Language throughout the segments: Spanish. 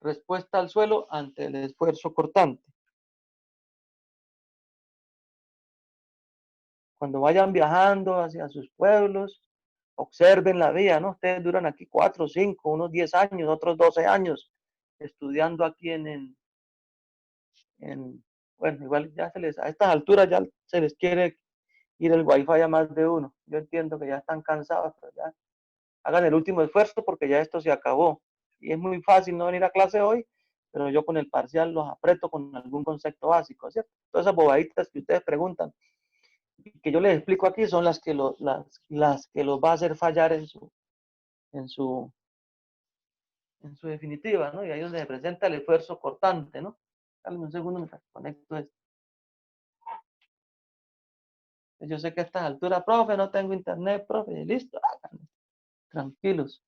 respuesta al suelo ante el esfuerzo cortante. Cuando vayan viajando hacia sus pueblos, observen la vía, ¿no? Ustedes duran aquí 4, 5, unos 10 años, otros 12 años, estudiando aquí bueno, igual ya a estas alturas ya se les quiere ir el wifi a más de uno. Yo entiendo que ya están cansados, pero ya hagan el último esfuerzo porque ya esto se acabó. Y es muy fácil no venir a clase hoy, pero yo con el parcial los aprieto con algún concepto básico, ¿cierto? Todas esas bobaditas que ustedes preguntan, que yo les explico aquí, son las que, las que los va a hacer fallar en su, en su definitiva, ¿no? Y ahí es donde se presenta el esfuerzo cortante, ¿no? Dale un segundo, me conecto esto. Yo sé que a estas alturas, profe, no tengo internet, profe, listo, háganlo. Tranquilos.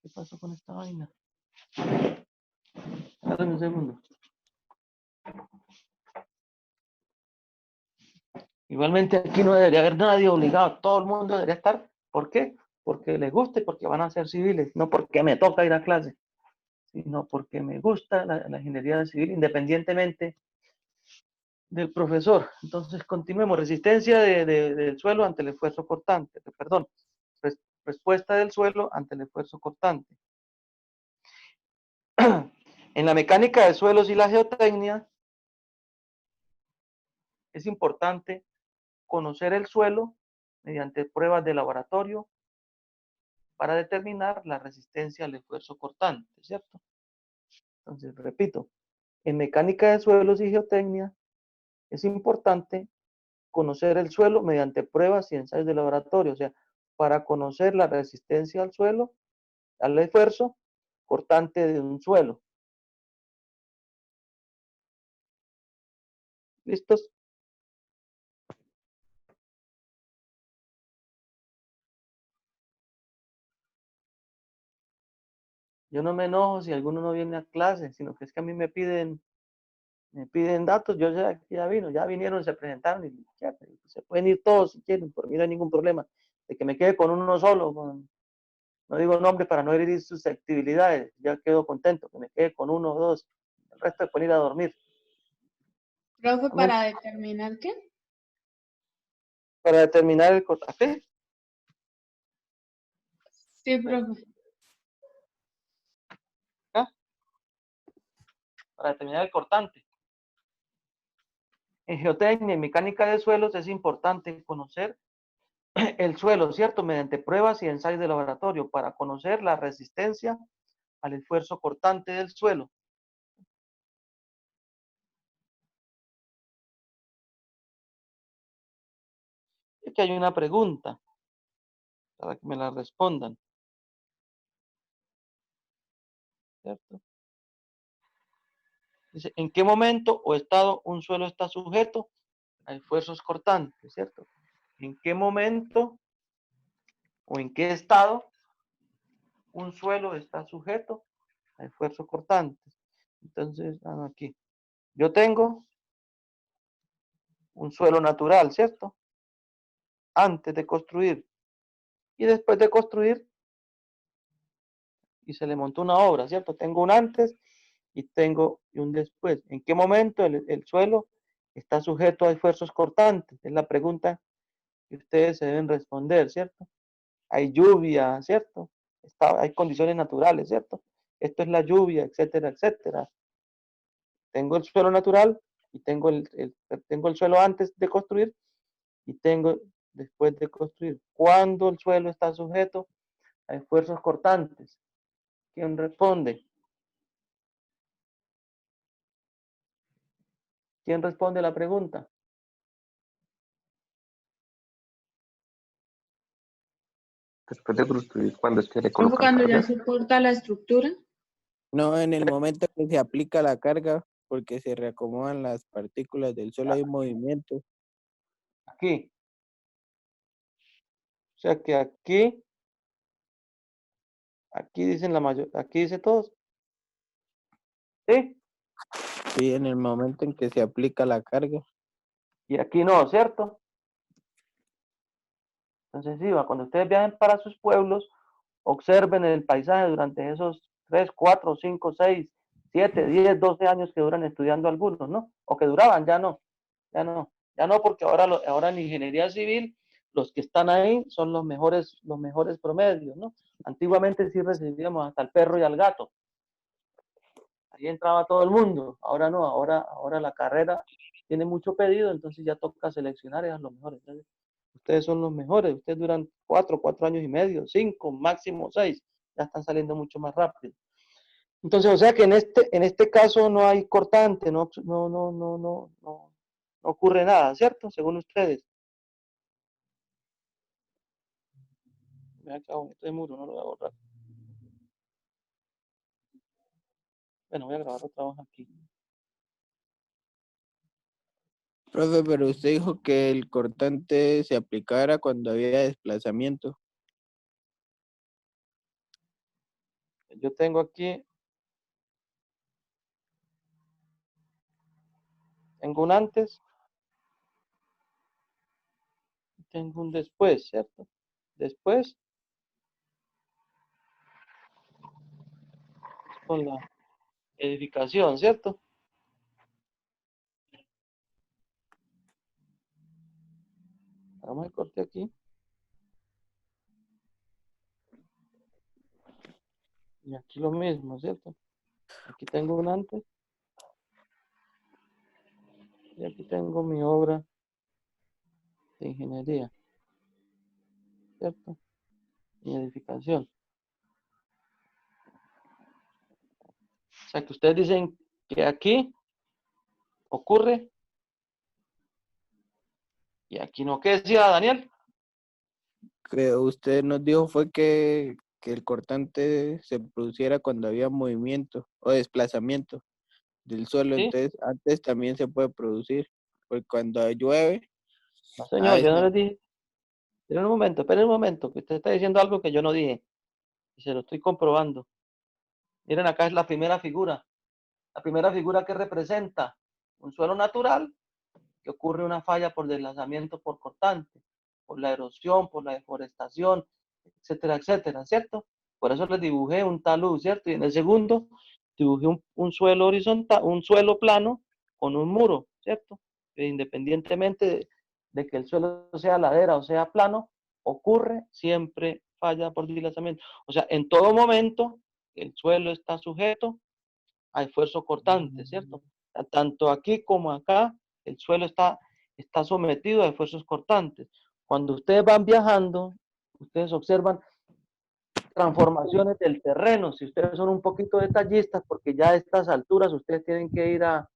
¿Qué pasó con esta vaina? Dale un segundo. Igualmente aquí no debería haber nadie obligado, todo el mundo debería estar. ¿Por qué? Porque les guste, porque van a ser civiles, no porque me toca ir a clase, sino porque me gusta la ingeniería civil independientemente del profesor. Entonces, continuemos. Resistencia del suelo ante el esfuerzo cortante. Perdón, respuesta del suelo ante el esfuerzo cortante. En la mecánica de suelos y la geotecnia, es importante conocer el suelo mediante pruebas de laboratorio para determinar la resistencia al esfuerzo cortante, ¿cierto? Entonces, repito, en mecánica de suelos y geotecnia es importante conocer el suelo mediante pruebas y ensayos de laboratorio, o sea, para conocer la resistencia al suelo, al esfuerzo cortante de un suelo. ¿Listos? Yo no me enojo si alguno no viene a clase, sino que es que a mí me piden datos, yo ya vino, ya vinieron, se presentaron y ya, se pueden ir todos si quieren, por mí no hay ningún problema. De que me quede con uno solo, no digo nombre para no herir susceptibilidades, ya quedo contento, que me quede con uno o dos, el resto de poner ir a dormir. Profe, ¿para determinar qué? Para determinar el cortante. Sí, profe. ¿Ah? Para determinar el cortante. En geotecnia y mecánica de suelos es importante conocer el suelo, ¿cierto? Mediante pruebas y ensayos de laboratorio para conocer la resistencia al esfuerzo cortante del suelo. Aquí hay una pregunta para que me la respondan, ¿cierto? Dice, ¿en qué momento o estado un suelo está sujeto a esfuerzos cortantes, ¿cierto? ¿En qué momento o en qué estado un suelo está sujeto a esfuerzos cortantes? Entonces, aquí. Yo tengo un suelo natural, ¿cierto? Antes de construir. Y después de construir, y se le montó una obra, ¿cierto? Tengo un antes y tengo un después. ¿En qué momento el suelo está sujeto a esfuerzos cortantes? Es la pregunta que ustedes se deben responder, ¿cierto? Hay lluvia, ¿cierto? Hay condiciones naturales, ¿cierto? Esto es la lluvia, etcétera, etcétera. Tengo el suelo natural y tengo tengo el suelo antes de construir y tengo después de construir. ¿Cuándo el suelo está sujeto a esfuerzos cortantes? ¿Quién responde? ¿Quién responde la pregunta? Después de construir, cuando es que le Profe, colocan cuando ya cargas. soporta la estructura. No, en el momento que se aplica la carga, porque se reacomodan las partículas del suelo, hay un movimiento. Aquí. O sea que aquí dicen la mayor, aquí dice todos. ¿Sí? Sí, en el momento en que se aplica la carga. Y aquí no, ¿cierto? Entonces, sí, cuando ustedes viajen para sus pueblos, observen el paisaje durante esos 3, 4, 5, 6, 7, 10, 12 años que duran estudiando algunos, ¿no? O que duraban, ya no, ya no, porque ahora en ingeniería civil los que están ahí son los mejores promedios, ¿no? Antiguamente sí recibíamos hasta el perro y al gato. Ahí entraba todo el mundo. Ahora no, ahora la carrera tiene mucho pedido, entonces ya toca seleccionar a los mejores. Entonces, ustedes son los mejores, ustedes duran 4 años y medio, 5, máximo 6, ya están saliendo mucho más rápido. Entonces, o sea que en este caso no hay cortante, no ocurre nada, ¿cierto? Según ustedes. Me acabo este muro, no lo voy a borrar. Bueno, voy a grabar otra hoja aquí. Profe, pero usted dijo que el cortante se aplicara cuando había desplazamiento. Yo tengo aquí, tengo un antes, tengo un después, ¿cierto? Después, con la edificación, ¿cierto? Vamos a corte aquí. Y aquí lo mismo, ¿cierto? Aquí tengo un antes. Y aquí tengo mi obra de ingeniería, ¿cierto? Mi edificación. O sea que ustedes dicen que aquí ocurre y aquí no. ¿Qué decía Daniel? Que usted nos dijo fue que el cortante se produciera cuando había movimiento o desplazamiento del suelo, ¿Sí? entonces antes también se puede producir, porque cuando llueve, No, a señor, yo no veces, les dije. Esperen un momento, que usted está diciendo algo que yo no dije. Y se lo estoy comprobando. Miren, acá es la primera figura. La primera figura que representa un suelo natural que ocurre una falla por deslizamiento por cortante, por la erosión, por la deforestación, etcétera, etcétera, ¿cierto? Por eso les dibujé un talud, ¿cierto? Y en el segundo dibujé un suelo horizontal, un suelo plano con un muro, ¿cierto? Que independientemente de que el suelo sea ladera o sea plano, ocurre siempre falla por deslizamiento. O sea, en todo momento el suelo está sujeto a esfuerzo cortante, ¿cierto? Tanto aquí como acá, el suelo está sometido a esfuerzos cortantes. Cuando ustedes van viajando, ustedes observan transformaciones del terreno. Si ustedes son un poquito detallistas, porque ya a estas alturas ustedes tienen que ir a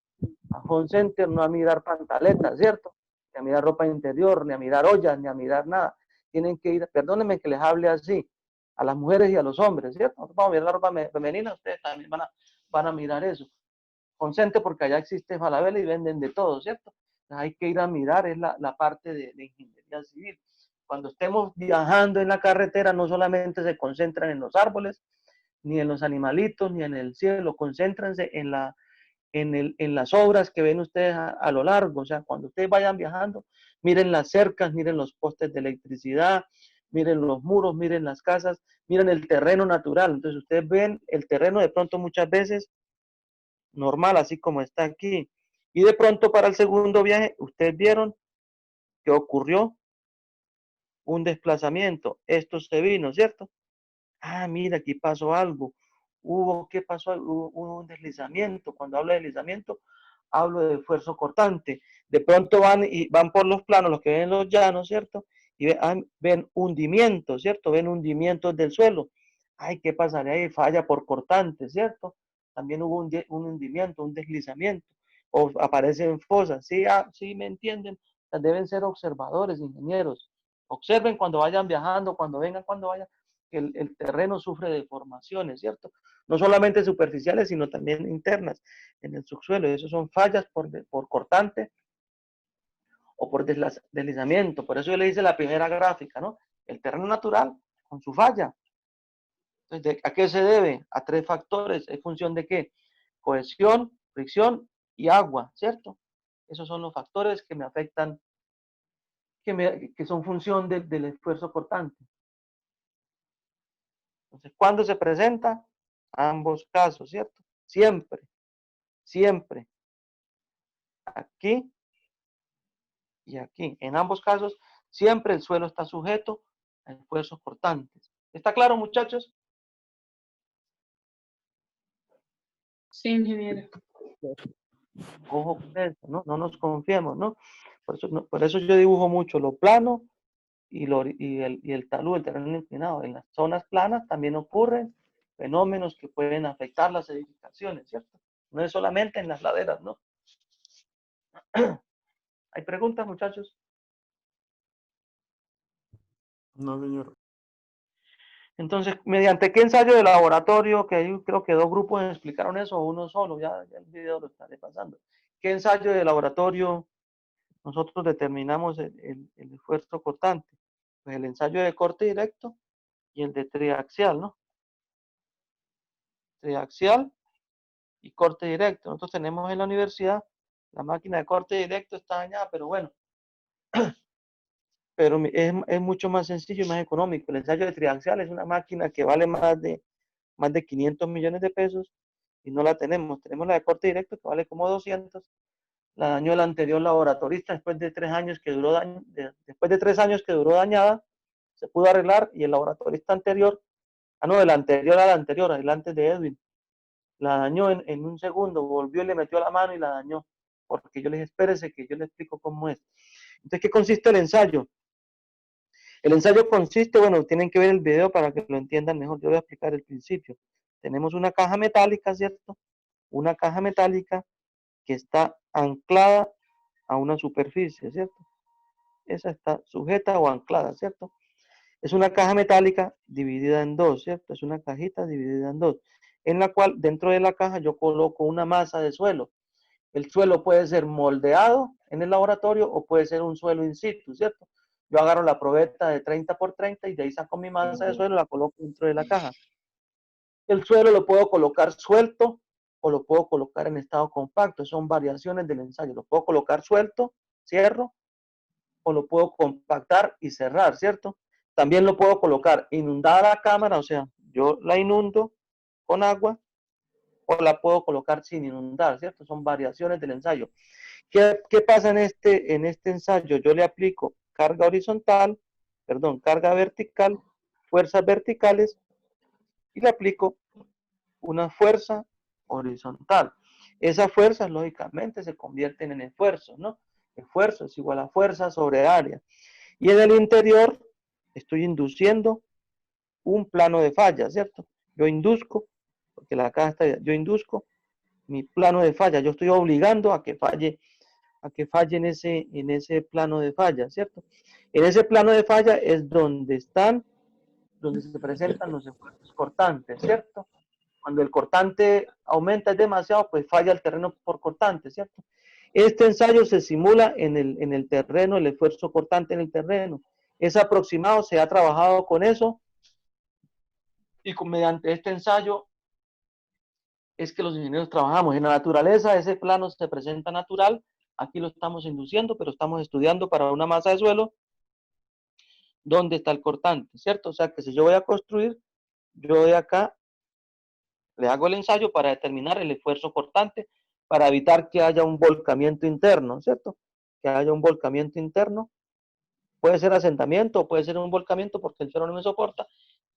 Home Center, no a mirar pantaletas, ¿cierto? Ni a mirar ropa interior, ni a mirar ollas, ni a mirar nada. Tienen que ir, perdónenme que les hable así, a las mujeres y a los hombres, ¿cierto? Nosotros vamos a mirar la ropa femenina, ustedes también van a mirar eso. Consente porque allá existe Falabella y venden de todo, ¿cierto? Hay que ir a mirar, es la parte de ingeniería civil. Cuando estemos viajando en la carretera, no solamente se concentran en los árboles, ni en los animalitos, ni en el cielo, concéntrense en las obras que ven ustedes a lo largo. O sea, cuando ustedes vayan viajando, miren las cercas, miren los postes de electricidad, miren los muros, miren las casas, miren el terreno natural. Entonces ustedes ven el terreno de pronto muchas veces normal, así como está aquí. Y de pronto para el segundo viaje, ustedes vieron que ocurrió un desplazamiento. Esto se vino, ¿cierto? Ah, mira, aquí pasó algo. ¿Qué pasó? Hubo un deslizamiento. Cuando hablo de deslizamiento, hablo de esfuerzo cortante. De pronto van por los planos, los que ven los llanos, ¿cierto? Y ven hundimientos, ¿cierto? Ven hundimientos del suelo. Ay, ¿qué pasaría ahí? Falla por cortante, ¿cierto? También hubo un hundimiento, un deslizamiento. O aparecen fosas. Sí, sí, me entienden. Deben ser observadores, ingenieros. Observen cuando vayan viajando, cuando vengan, cuando vayan, que el terreno sufre deformaciones, ¿cierto? No solamente superficiales, sino también internas en el subsuelo. Eso son fallas por cortante o por deslizamiento. Por eso yo le hice la primera gráfica, ¿no? El terreno natural con su falla. Entonces, ¿a qué se debe? A 3 factores. ¿Es función de qué? Cohesión, fricción y agua, ¿cierto? Esos son los factores que me afectan, que son función del esfuerzo cortante. Entonces, ¿cuándo se presenta? Ambos casos, ¿cierto? Siempre, siempre. Aquí y aquí. En ambos casos, siempre el suelo está sujeto a esfuerzos cortantes. ¿Está claro, muchachos? Sí, ingeniero. Ojo con eso, ¿no? No nos confiemos, ¿no? Por eso yo dibujo mucho lo plano y el talud, el terreno inclinado. En las zonas planas también ocurren fenómenos que pueden afectar las edificaciones, ¿cierto? No es solamente en las laderas, ¿no? ¿Hay preguntas, muchachos? No, señor. Entonces, ¿mediante qué ensayo de laboratorio? Que ahí creo que dos grupos explicaron eso, o uno solo, ya el video lo estaré pasando. ¿Qué ensayo de laboratorio nosotros determinamos el esfuerzo cortante? Pues el ensayo de corte directo y el de triaxial, ¿no? Triaxial y corte directo. Nosotros tenemos en la universidad, la máquina de corte directo está dañada, pero bueno, pero es mucho más sencillo y más económico. El ensayo de triaxial es una máquina que vale más de 500 millones de pesos y no la tenemos. Tenemos la de corte directo que vale como 200. La dañó el anterior laboratorista después de 3 años que duró después de 3 años que duró dañada, se pudo arreglar y el laboratorista anterior, no, el anterior al anterior, el antes de Edwin, la dañó en un segundo, volvió y le metió la mano y la dañó, porque yo les espérese que yo les explico cómo es. Entonces, ¿qué consiste el ensayo? El ensayo consiste, bueno, tienen que ver el video para que lo entiendan mejor, yo voy a explicar el principio. Tenemos una caja metálica, ¿cierto? Una caja metálica que está anclada a una superficie, ¿cierto? Esa está sujeta o anclada, ¿cierto? Es una caja metálica dividida en dos, ¿cierto? Es una cajita dividida en dos, en la cual dentro de la caja yo coloco una masa de suelo. El suelo puede ser moldeado en el laboratorio o puede ser un suelo in situ, ¿cierto? Yo agarro la probeta de 30 por 30 y de ahí saco mi masa de suelo y la coloco dentro de la caja. El suelo lo puedo colocar suelto o lo puedo colocar en estado compacto. Son variaciones del ensayo. Lo puedo colocar suelto, cierro, o lo puedo compactar y cerrar, ¿cierto? También lo puedo colocar inundada la cámara, o sea, yo la inundo con agua o la puedo colocar sin inundar, ¿cierto? Son variaciones del ensayo. ¿Qué pasa en este ensayo? Yo le aplico carga horizontal, perdón, carga vertical, fuerzas verticales y le aplico una fuerza horizontal. Esas fuerzas, lógicamente, se convierten en esfuerzos, ¿no? Esfuerzo es igual a fuerza sobre área. Y en el interior estoy induciendo un plano de falla, ¿cierto? Yo induzco, porque la caja está, yo induzco mi plano de falla, yo estoy obligando a que falle en ese plano de falla, ¿cierto? En ese plano de falla es donde se presentan los esfuerzos cortantes, ¿cierto? Cuando el cortante aumenta demasiado, pues falla el terreno por cortante, ¿cierto? Este ensayo se simula en el terreno, el esfuerzo cortante en el terreno. Es aproximado, se ha trabajado con eso y mediante este ensayo es que los ingenieros trabajamos. En la naturaleza ese plano se presenta natural, aquí lo estamos induciendo, pero estamos estudiando para una masa de suelo dónde está el cortante, ¿cierto? O sea que si yo voy a construir, yo de acá le hago el ensayo para determinar el esfuerzo cortante, para evitar que haya un volcamiento interno, ¿cierto? Que haya un volcamiento interno. Puede ser asentamiento, puede ser un volcamiento porque el suelo no me soporta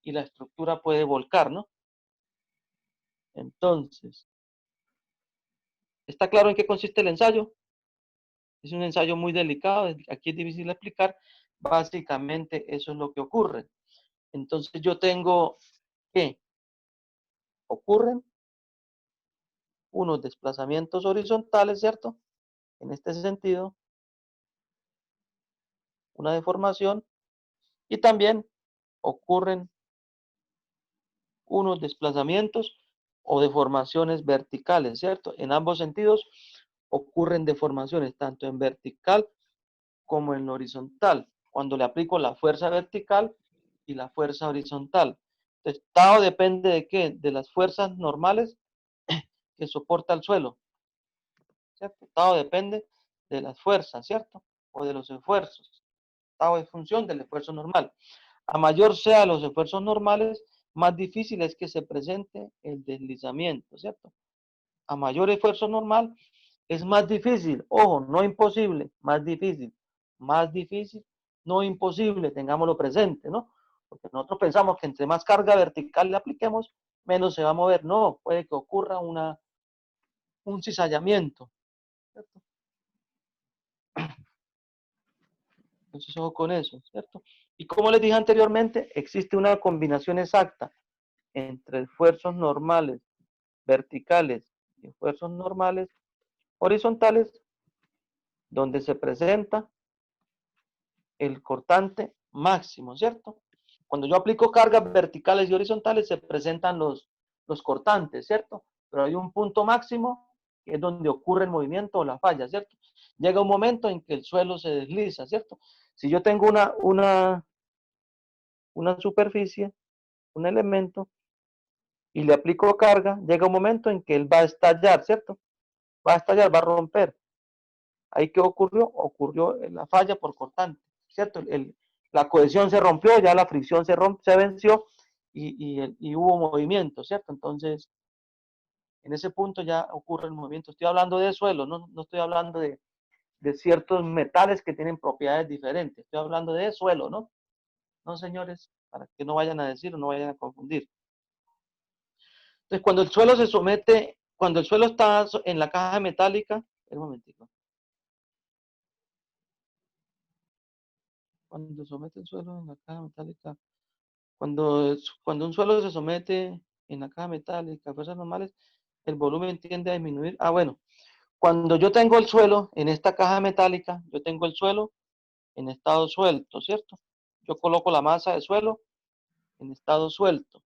y la estructura puede volcar, ¿no? Entonces, ¿está claro en qué consiste el ensayo? Es un ensayo muy delicado, aquí es difícil explicar. Básicamente eso es lo que ocurre. Entonces yo tengo que ocurren unos desplazamientos horizontales, ¿cierto? En este sentido, una deformación y también ocurren unos desplazamientos o deformaciones verticales, ¿cierto? En ambos sentidos ocurren deformaciones, tanto en vertical como en horizontal, cuando le aplico la fuerza vertical y la fuerza horizontal. Entonces, todo depende de qué, de las fuerzas normales que soporta el suelo, ¿cierto? Todo depende de las fuerzas, ¿cierto? O de los esfuerzos. Todo es función del esfuerzo normal. A mayor sean los esfuerzos normales, más difícil es que se presente el deslizamiento, ¿cierto? A mayor esfuerzo normal es más difícil, ojo, no imposible, más difícil, no imposible, tengámoslo presente, ¿no? Porque nosotros pensamos que entre más carga vertical le apliquemos, menos se va a mover. No, puede que ocurra un cizallamiento, ¿cierto? Entonces, ojo con eso, ¿cierto? Y como les dije anteriormente, existe una combinación exacta entre esfuerzos normales verticales y esfuerzos normales horizontales, donde se presenta el cortante máximo, ¿cierto? Cuando yo aplico cargas verticales y horizontales se presentan los cortantes, ¿cierto? Pero hay un punto máximo que es donde ocurre el movimiento o la falla, ¿cierto? Llega un momento en que el suelo se desliza, ¿cierto? Si yo tengo una superficie, un elemento, y le aplico carga, llega un momento en que él va a estallar, ¿cierto? Va a estallar, va a romper. ¿Ahí qué ocurrió? Ocurrió la falla por cortante, ¿cierto? La cohesión se rompió, ya la fricción se venció y hubo movimiento, ¿cierto? Entonces, en ese punto ya ocurre el movimiento. Estoy hablando de suelo, no estoy hablando de ciertos metales que tienen propiedades diferentes. Estoy hablando de suelo, ¿no? No, señores, para que no vayan a decir o no vayan a confundir. Entonces, cuando el suelo se somete, cuando el suelo está en la caja metálica, un momentico. Cuando somete el suelo en la caja metálica, cuando un suelo se somete en la caja metálica a fuerzas normales, el volumen tiende a disminuir. Ah, bueno, cuando yo tengo el suelo en esta caja metálica, yo tengo el suelo en estado suelto, ¿cierto? Yo coloco la masa de suelo en estado suelto.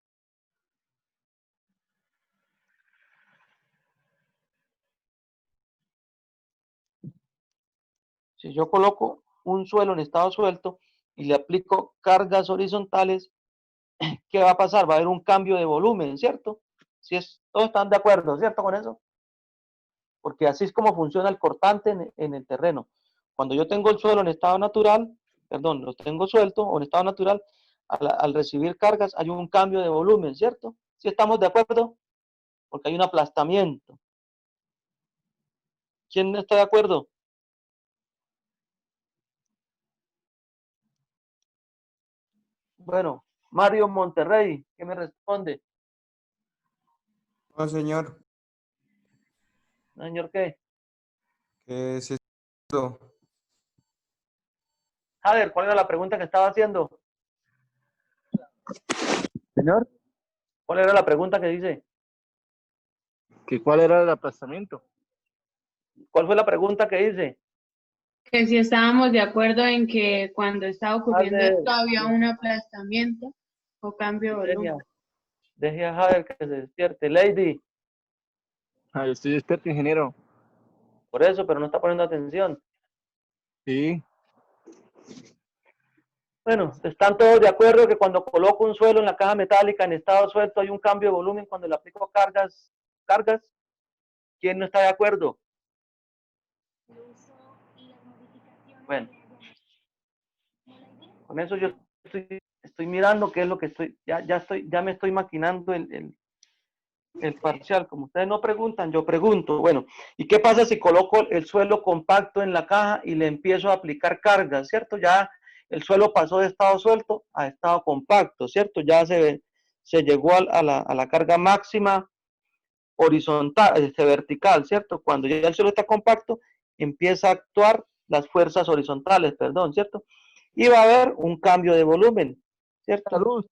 Si yo coloco un suelo en estado suelto y le aplico cargas horizontales, ¿qué va a pasar? Va a haber un cambio de volumen, ¿cierto? Todos están de acuerdo, ¿cierto? Con eso. Porque así es como funciona el cortante en el terreno. Cuando yo tengo el suelo en estado natural, perdón, lo tengo suelto o en estado natural, al recibir cargas hay un cambio de volumen, ¿cierto? ¿Sí estamos de acuerdo? Porque hay un aplastamiento. ¿Quién no está de acuerdo? Bueno, Mario Monterrey, ¿qué me responde? No, señor. Señor, ¿qué? Que si es cierto. Javier, ¿cuál era la pregunta que estaba haciendo? Señor, ¿Cuál era la pregunta que dice? ¿que cuál era el aplastamiento? ¿Cuál fue la pregunta que hice? Que si estábamos de acuerdo en que cuando estaba ocurriendo Javier, esto había un aplastamiento o cambio de volumen. deje a Javier que se despierte. Lady, Ah, yo estoy despierto, ingeniero. por eso, pero no está poniendo atención. Sí. Bueno, están todos de acuerdo que cuando coloco un suelo en la caja metálica en estado suelto hay un cambio de volumen cuando le aplico cargas. ¿Quién no está de acuerdo? Bueno, con eso yo estoy mirando qué es lo que ya me estoy maquinando el parcial. Como ustedes no preguntan, yo pregunto. Bueno, ¿y qué pasa si coloco el suelo compacto en la caja y le empiezo a aplicar cargas, ¿cierto? Ya el suelo pasó de estado suelto a estado compacto, ¿cierto? Ya se llegó a la carga máxima horizontal, vertical, ¿cierto? Cuando ya el suelo está compacto, empieza a actuar las fuerzas horizontales, perdón, ¿cierto? Y va a haber un cambio de volumen, ¿cierto? Salud.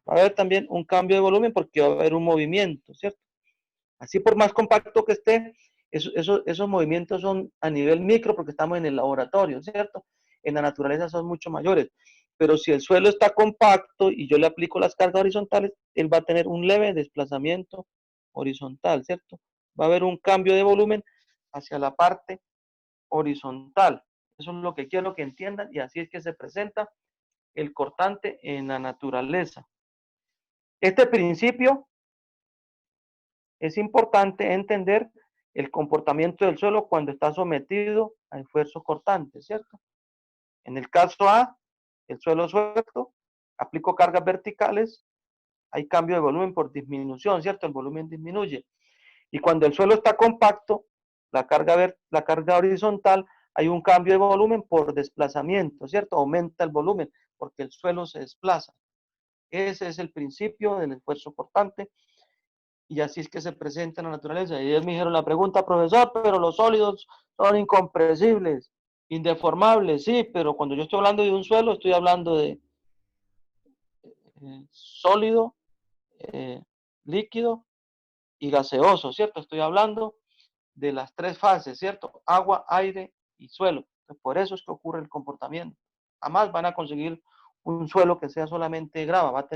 Va a haber también un cambio de volumen porque va a haber un movimiento, ¿cierto? Así por más compacto que esté, esos movimientos son a nivel micro porque estamos en el laboratorio, ¿cierto? En la naturaleza son mucho mayores. Pero si el suelo está compacto y yo le aplico las cargas horizontales, él va a tener un leve desplazamiento horizontal, ¿cierto? Va a haber un cambio de volumen hacia la parte horizontal. Eso es lo que quiero que entiendan y así es que se presenta el cortante en la naturaleza. Este principio es importante entender el comportamiento del suelo cuando está sometido a esfuerzos cortantes, ¿cierto? En el caso A, el suelo suelto, aplico cargas verticales hay cambio de volumen por disminución, ¿cierto? El volumen disminuye. Y cuando el suelo está compacto, la carga horizontal, hay un cambio de volumen por desplazamiento, ¿cierto? Aumenta el volumen porque el suelo se desplaza. Ese es el principio del esfuerzo cortante y así es que se presenta en la naturaleza. Y ellos me dijeron la pregunta, profesor, pero los sólidos son incompresibles, indeformables, sí, pero cuando yo estoy hablando de un suelo, estoy hablando de sólido, líquido y gaseoso, ¿cierto? Estoy hablando de las tres fases, ¿cierto? Agua, aire y suelo. Entonces, por eso es que ocurre el comportamiento. Jamás van a conseguir un suelo que sea solamente grava, va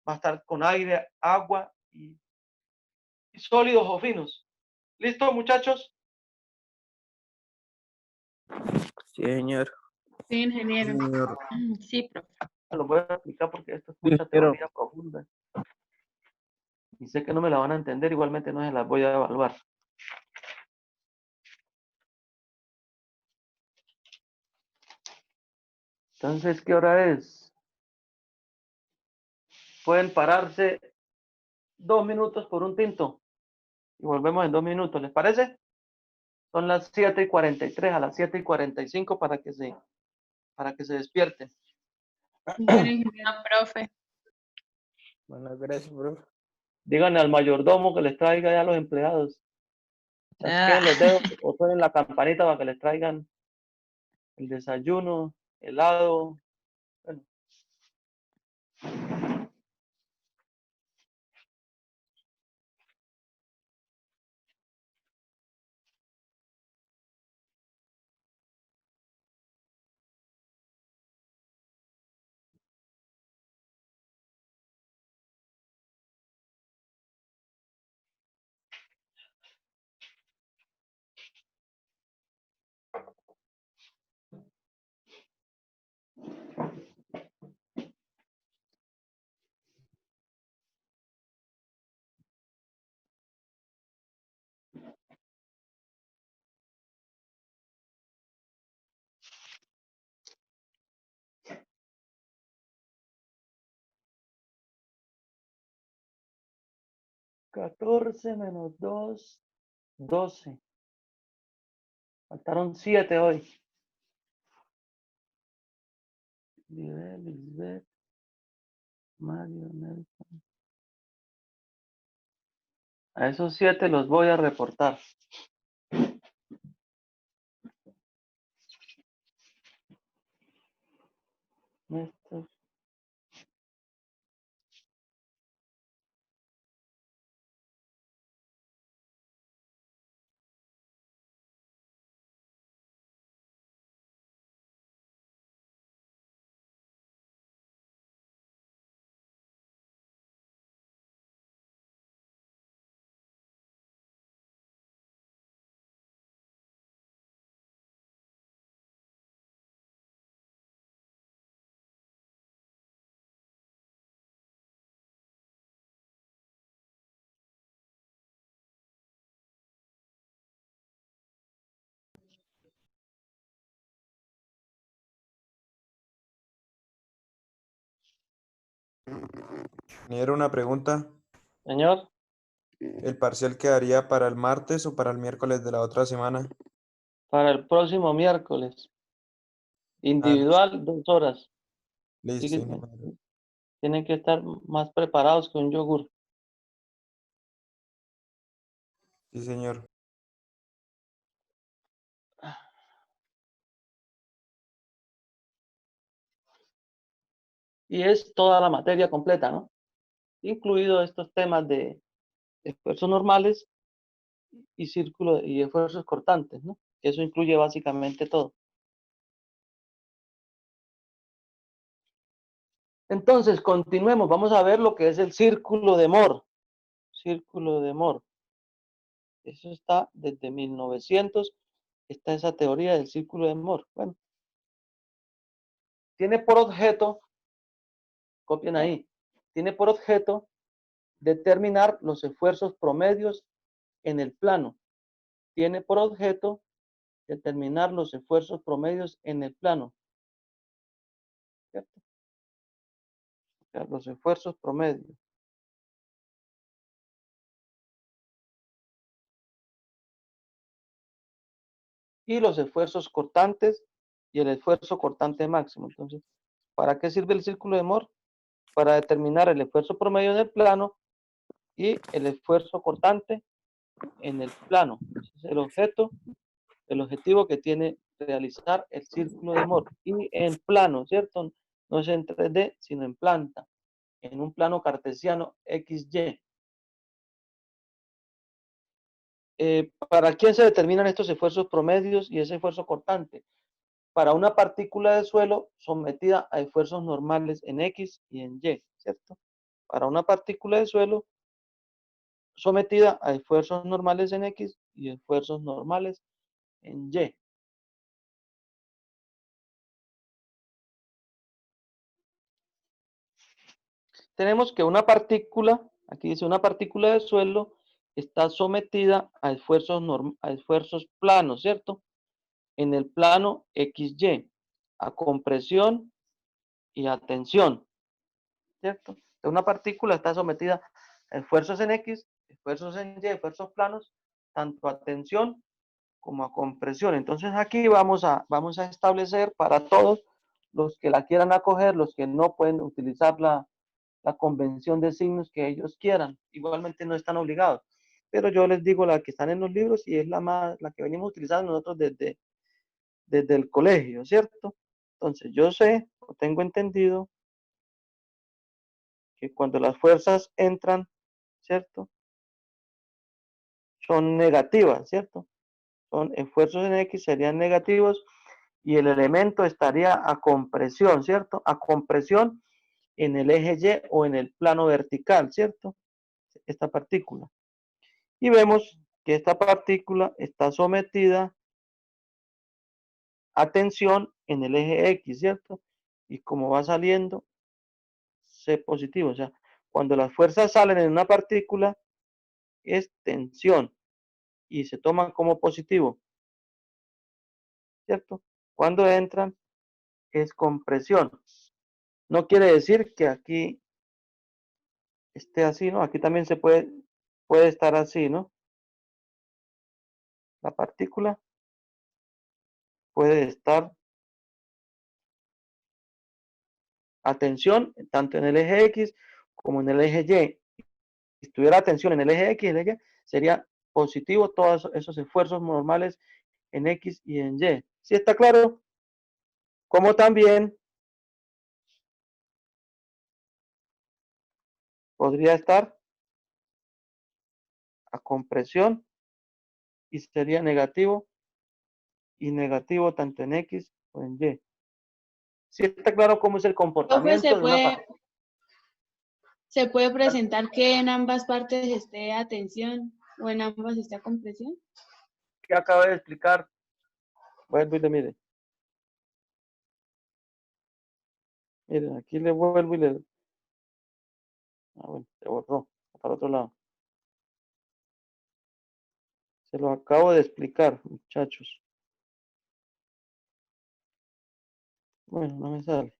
a estar con aire, agua y sólidos o finos. ¿Listo, muchachos? Sí, señor. Sí, ingeniero. Señor. Sí, profe. Lo voy a explicar porque esto es Sí, mucha pero- teoría profunda. Y sé que no me la van a entender, igualmente no se las voy a evaluar. Entonces, ¿qué hora es? Pueden pararse 2 minutos por un tinto y volvemos en 2 minutos, ¿les parece? Son las 7:43, a las 7:45 para que se despierten. Bueno, ingeniero, profe. Bueno, gracias, profe. Díganle al mayordomo que les traiga ya a los empleados. Chasqueen los dedos o suenen la campanita para que les traigan el desayuno, helado. Bueno, 14 menos 2, 12. Faltaron 7 hoy. Lisbeth, Mario, Nelson. A esos 7 los voy a reportar. Néstor. Ingeniero, una pregunta. Señor, ¿El parcial quedaría para el martes o para el miércoles de la otra semana? para el próximo miércoles. Ah, Individual, 2 horas. listo, Así que ingeniero. tienen que estar más preparados que un yogur. Sí, señor. Y es toda la materia completa, ¿no? Incluido estos temas de esfuerzos normales y círculo y esfuerzos cortantes, ¿no? Eso incluye básicamente todo. Entonces, continuemos. Vamos a ver lo que es el círculo de Moore. Círculo de Moore. Eso está desde 1900. Está esa teoría del círculo de Moore. Bueno, tiene por objeto, copien ahí, tiene por objeto determinar los esfuerzos promedios en el plano. Tiene por objeto determinar los esfuerzos promedios en el plano. ¿Cierto? O sea, los esfuerzos promedios. y los esfuerzos cortantes y el esfuerzo cortante máximo. Entonces, ¿para qué sirve el círculo de Moore? Para determinar el esfuerzo promedio en el plano y el esfuerzo cortante en el plano. Ese es el objetivo que tiene realizar el círculo de Moore. Y en plano, ¿cierto? No es en 3D, sino en planta, en un plano cartesiano XY. ¿Para quién se determinan estos esfuerzos promedios y ese esfuerzo cortante? Para una partícula de suelo sometida a esfuerzos normales en X y en Y, ¿cierto? Para una partícula de suelo sometida a esfuerzos normales en X y esfuerzos normales en Y. Tenemos que una partícula, aquí dice una partícula de suelo, está sometida a esfuerzos planos, ¿cierto? En el plano XY, a compresión y a tensión, ¿cierto? Una partícula está sometida a esfuerzos en X, esfuerzos en Y, esfuerzos planos, tanto a tensión como a compresión. Entonces aquí vamos a establecer para todos los que la quieran acoger, los que no pueden utilizar la convención de signos que ellos quieran. Igualmente no están obligados. Pero yo les digo la que están en los libros y es la que venimos utilizando nosotros desde el colegio, ¿cierto? Entonces yo sé, o tengo entendido, que cuando las fuerzas entran, ¿cierto? Son negativas, ¿cierto? Son esfuerzos en X serían negativos y el elemento estaría a compresión, ¿cierto? A compresión en el eje Y o en el plano vertical, ¿cierto? Esta partícula. Y vemos que esta partícula está sometida a tensión en el eje X, ¿cierto? Y como va saliendo, C positivo. O sea, cuando las fuerzas salen en una partícula, es tensión y se toman como positivo, ¿cierto? Cuando entran, es compresión. No quiere decir que aquí esté así, ¿no? Aquí también puede estar así, ¿no? La partícula puede estar a tensión tanto en el eje X como en el eje Y. Si tuviera tensión en el eje X y el eje Y, sería positivo todos esos esfuerzos normales en X y en Y. ¿Sí está claro? Como también podría estar a compresión y sería negativo y negativo tanto en X o en Y. ¿Sí está claro cómo es el Profe, comportamiento de una partícula? ¿se puede presentar que en ambas partes esté a tensión o en ambas esté a compresión? Que acabo de explicar. Vuelvo y le mire. Miren, aquí le vuelvo y le... Ah, bueno, se borró. Para otro lado. Se lo acabo de explicar, muchachos. Bueno, no me sale.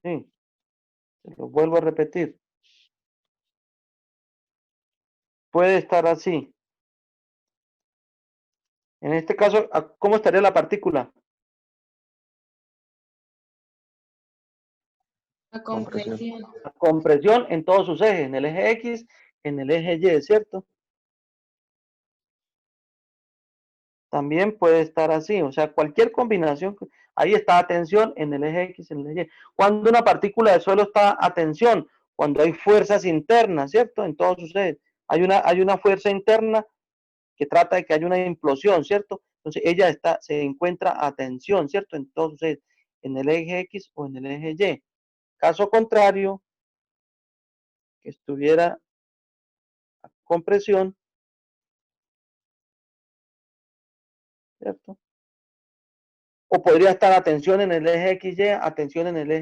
Sí, se lo vuelvo a repetir. Puede estar así. En este caso, ¿cómo estaría la partícula? A Compresión. compresión. La compresión en todos sus ejes, en el eje X, en el eje Y, ¿cierto? También puede estar así, o sea, cualquier combinación, ahí está a tensión en el eje X, en el eje Y. Cuando una partícula de suelo está a tensión, cuando hay fuerzas internas, ¿cierto? En todos sus ejes. Hay una fuerza interna que trata de que haya una implosión, ¿cierto? Entonces ella se encuentra a tensión, ¿cierto? En todos sus ejes, en el eje X o en el eje Y. Caso contrario, que estuviera a compresión, ¿cierto? O podría estar atención en el eje XY, atención en el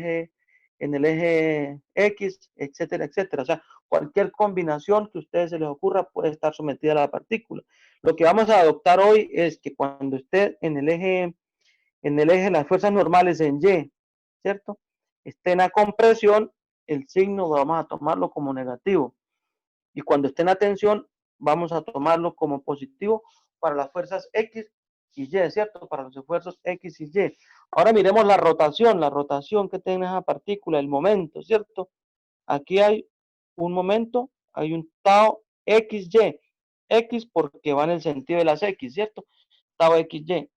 eje X, etcétera, etcétera. O sea, cualquier combinación que a ustedes se les ocurra puede estar sometida a la partícula. Lo que vamos a adoptar hoy es que cuando esté en el eje las fuerzas normales en Y, ¿cierto? esté en la compresión, el signo vamos a tomarlo como negativo. Y cuando esté en la tensión, vamos a tomarlo como positivo para las fuerzas X y Y, ¿cierto? Para los esfuerzos X y Y. Ahora miremos la rotación que tiene esa partícula, el momento, ¿cierto? Aquí hay un momento, hay un tau XY. X porque va en el sentido de las X, ¿cierto? Tau XY.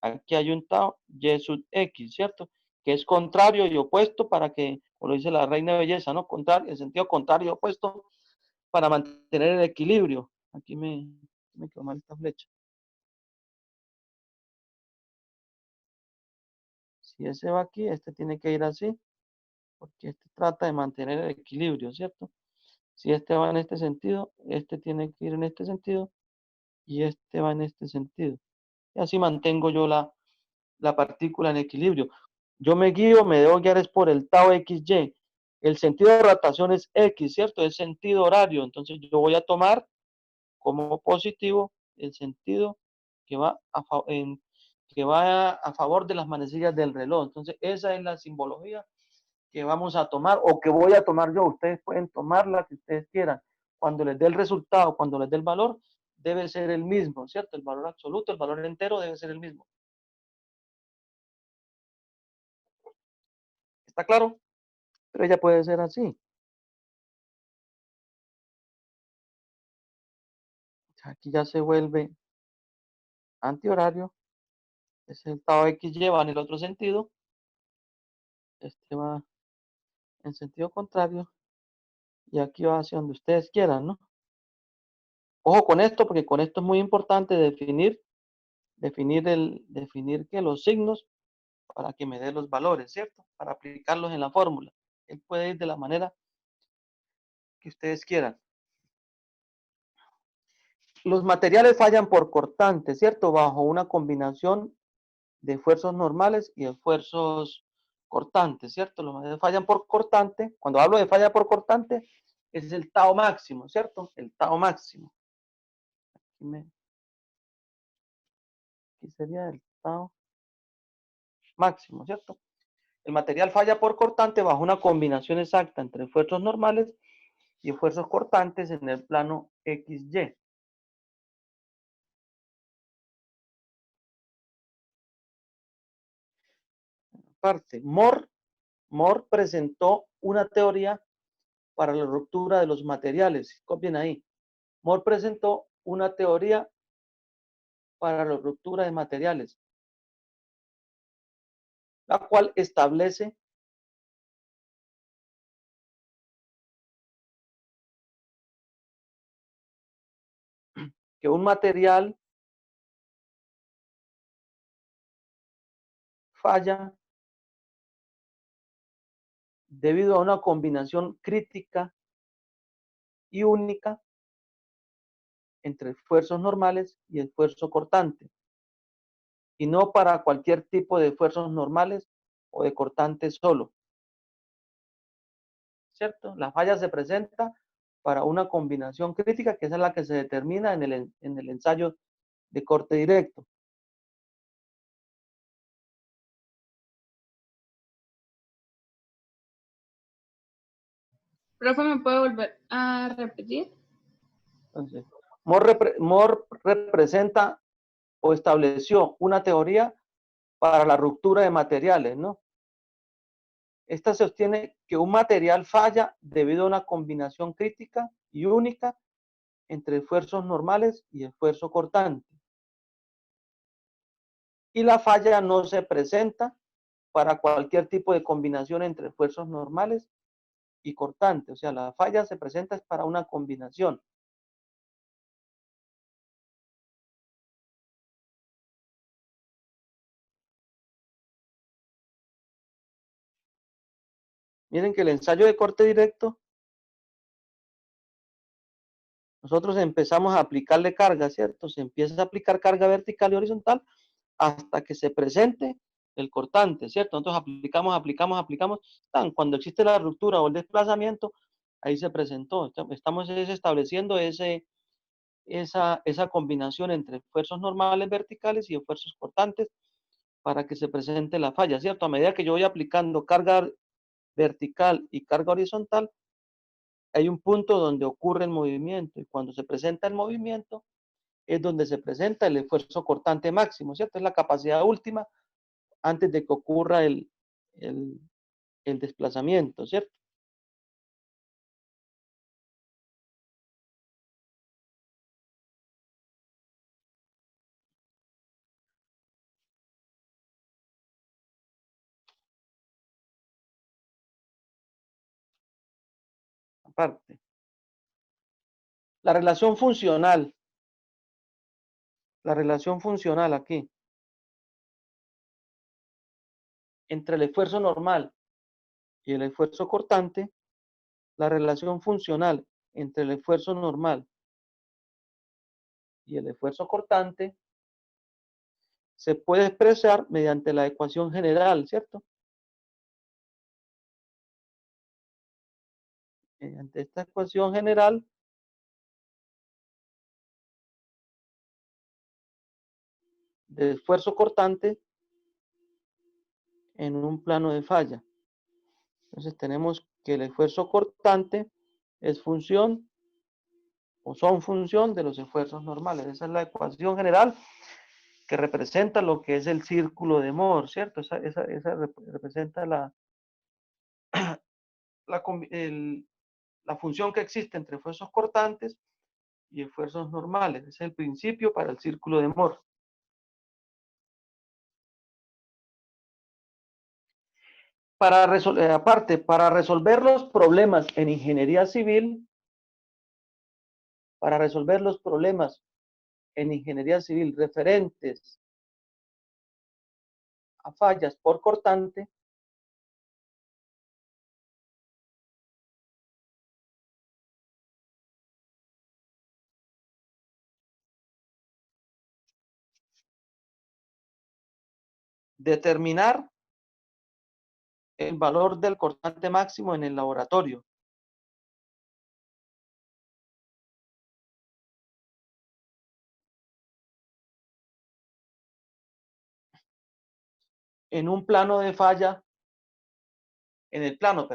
Aquí hay un tau Y sub X, ¿cierto? Que es contrario y opuesto para que, como lo dice la reina de belleza, ¿no? Contrario, en sentido contrario y opuesto para mantener el equilibrio. Aquí me quedó mal esta flecha. Si ese va aquí, este tiene que ir así, porque este trata de mantener el equilibrio, ¿cierto? Si este va en este sentido, este tiene que ir en este sentido y este va en este sentido. Y así mantengo yo la partícula en equilibrio. Yo me guío, me debo guiar es por el tau XY. El sentido de rotación es X, ¿cierto? Es sentido horario. Entonces yo voy a tomar como positivo el sentido que va a favor de las manecillas del reloj. Entonces esa es la simbología que vamos a tomar o que voy a tomar yo. Ustedes pueden tomar la que ustedes quieran. Cuando les dé el resultado, cuando les dé el valor, debe ser el mismo, ¿cierto? El valor absoluto, el valor entero debe ser el mismo. ¿Está claro? Pero ella puede ser así. Aquí ya se vuelve antihorario. Es el tau XY va en el otro sentido. Este va en sentido contrario. Y aquí va hacia donde ustedes quieran, ¿no? Ojo con esto, porque con esto es muy importante definir que los signos para que me dé los valores, ¿cierto? Para aplicarlos en la fórmula. Él puede ir de la manera que ustedes quieran. Los materiales fallan por cortante, ¿cierto? Bajo una combinación de esfuerzos normales y esfuerzos cortantes, ¿cierto? Los materiales fallan por cortante. Cuando hablo de falla por cortante, es el tau máximo, ¿cierto? El tau máximo. Aquí sería el tau máximo, ¿cierto? El material falla por cortante bajo una combinación exacta entre esfuerzos normales y esfuerzos cortantes en el plano XY. Aparte, Moore presentó una teoría para la ruptura de los materiales. Copien ahí. Moore presentó una teoría para la ruptura de materiales, la cual establece que un material falla debido a una combinación crítica y única entre esfuerzos normales y esfuerzo cortante, y no para cualquier tipo de esfuerzos normales o de cortante solo. ¿Cierto? La falla se presenta para una combinación crítica, que es la que se determina en el ensayo de corte directo. Profe, ¿me puede volver a repetir? Entonces, Moore representa o estableció una teoría para la ruptura de materiales, ¿no? Esta sostiene que un material falla debido a una combinación crítica y única entre esfuerzos normales y esfuerzo cortante. Y la falla no se presenta para cualquier tipo de combinación entre esfuerzos normales y cortantes. O sea, la falla se presenta es para una combinación. Miren que el ensayo de corte directo, nosotros empezamos a aplicarle carga, ¿cierto? Se empieza a aplicar carga vertical y horizontal hasta que se presente el cortante, ¿cierto? Entonces aplicamos. Cuando existe la ruptura o el desplazamiento, ahí se presentó. Estamos estableciendo esa combinación entre esfuerzos normales verticales y esfuerzos cortantes para que se presente la falla, ¿cierto? A medida que yo voy aplicando carga vertical y carga horizontal, hay un punto donde ocurre el movimiento, y cuando se presenta el movimiento es donde se presenta el esfuerzo cortante máximo, ¿cierto? Es la capacidad última antes de que ocurra el desplazamiento, ¿cierto? Aparte. La relación funcional aquí, entre el esfuerzo normal y el esfuerzo cortante, la relación funcional entre el esfuerzo normal y el esfuerzo cortante se puede expresar mediante la ecuación general, ¿cierto? Mediante esta ecuación general, de esfuerzo cortante en un plano de falla. Entonces tenemos que el esfuerzo cortante es función o son función de los esfuerzos normales. Esa es la ecuación general que representa lo que es el círculo de Mohr, ¿cierto? Esa representa la función que existe entre esfuerzos cortantes y esfuerzos normales. Ese es el principio para el círculo de Mohr. Aparte, para resolver los problemas en ingeniería civil, referentes a fallas por cortante, determinar el valor del cortante máximo en el laboratorio. En un plano de falla, en el plano